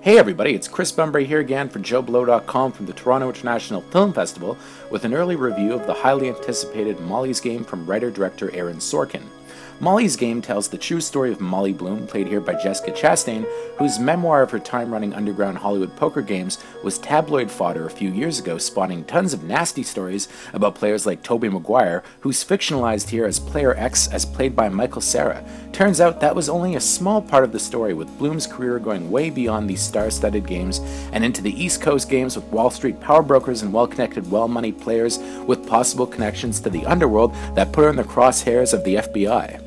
Hey everybody, it's Chris Bumbray here again for JoBlo.com from the Toronto International Film Festival with an early review of the highly anticipated Molly's Game from writer-director Aaron Sorkin. Molly's Game tells the true story of Molly Bloom, played here by Jessica Chastain, whose memoir of her time running underground Hollywood poker games was tabloid fodder a few years ago, spawning tons of nasty stories about players like Tobey Maguire, who's fictionalized here as Player X as played by Michael Cera. Turns out that was only a small part of the story, with Bloom's career going way beyond these star-studded games and into the East Coast games with Wall Street power brokers and well-connected, well-moneyed players with possible connections to the underworld that put her in the crosshairs of the FBI.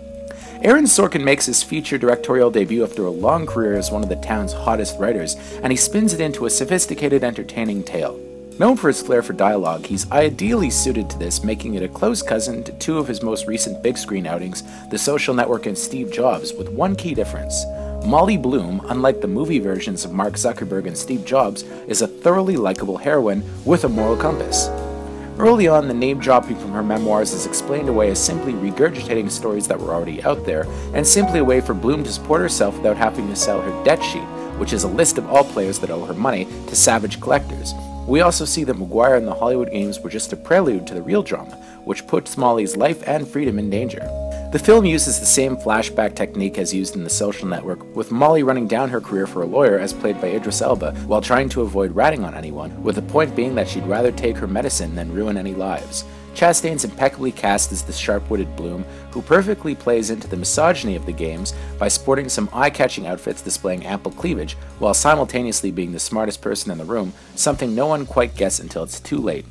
Aaron Sorkin makes his feature directorial debut after a long career as one of the town's hottest writers, and he spins it into a sophisticated, entertaining tale. Known for his flair for dialogue, he's ideally suited to this, making it a close cousin to two of his most recent big-screen outings, The Social Network and Steve Jobs, with one key difference. Molly Bloom, unlike the movie versions of Mark Zuckerberg and Steve Jobs, is a thoroughly likable heroine with a moral compass. Early on, the name-dropping from her memoirs is explained away as simply regurgitating stories that were already out there, and simply a way for Bloom to support herself without having to sell her debt sheet, which is a list of all players that owe her money, to savage collectors. We also see that Maguire and the Hollywood games were just a prelude to the real drama, which puts Molly's life and freedom in danger. The film uses the same flashback technique as used in The Social Network, with Molly running down her career for a lawyer as played by Idris Elba, while trying to avoid ratting on anyone, with the point being that she'd rather take her medicine than ruin any lives. Chastain's impeccably cast as the sharp-witted Bloom, who perfectly plays into the misogyny of the games by sporting some eye-catching outfits displaying ample cleavage, while simultaneously being the smartest person in the room, something no one quite gets until it's too late.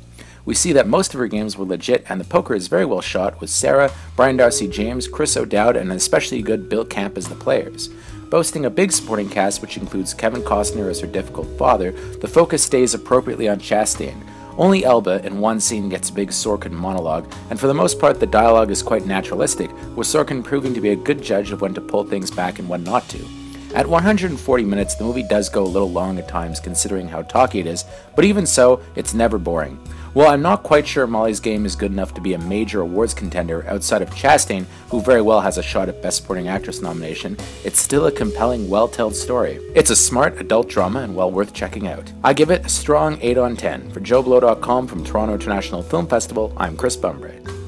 We see that most of her games were legit, and the poker is very well shot, with Sarah, Brian Darcy James, Chris O'Dowd, and an especially good Bill Camp as the players. Boasting a big supporting cast which includes Kevin Costner as her difficult father, the focus stays appropriately on Chastain. Only Elba in one scene gets a big Sorkin monologue, and for the most part the dialogue is quite naturalistic, with Sorkin proving to be a good judge of when to pull things back and when not to. At 140 minutes, the movie does go a little long at times considering how talky it is, but even so, it's never boring. While I'm not quite sure Molly's Game is good enough to be a major awards contender outside of Chastain, who very well has a shot at Best Supporting Actress nomination, it's still a compelling, well-told story. It's a smart adult drama and well worth checking out. I give it a strong 8 on 10. For JoBlo.com from Toronto International Film Festival, I'm Chris Bumbray.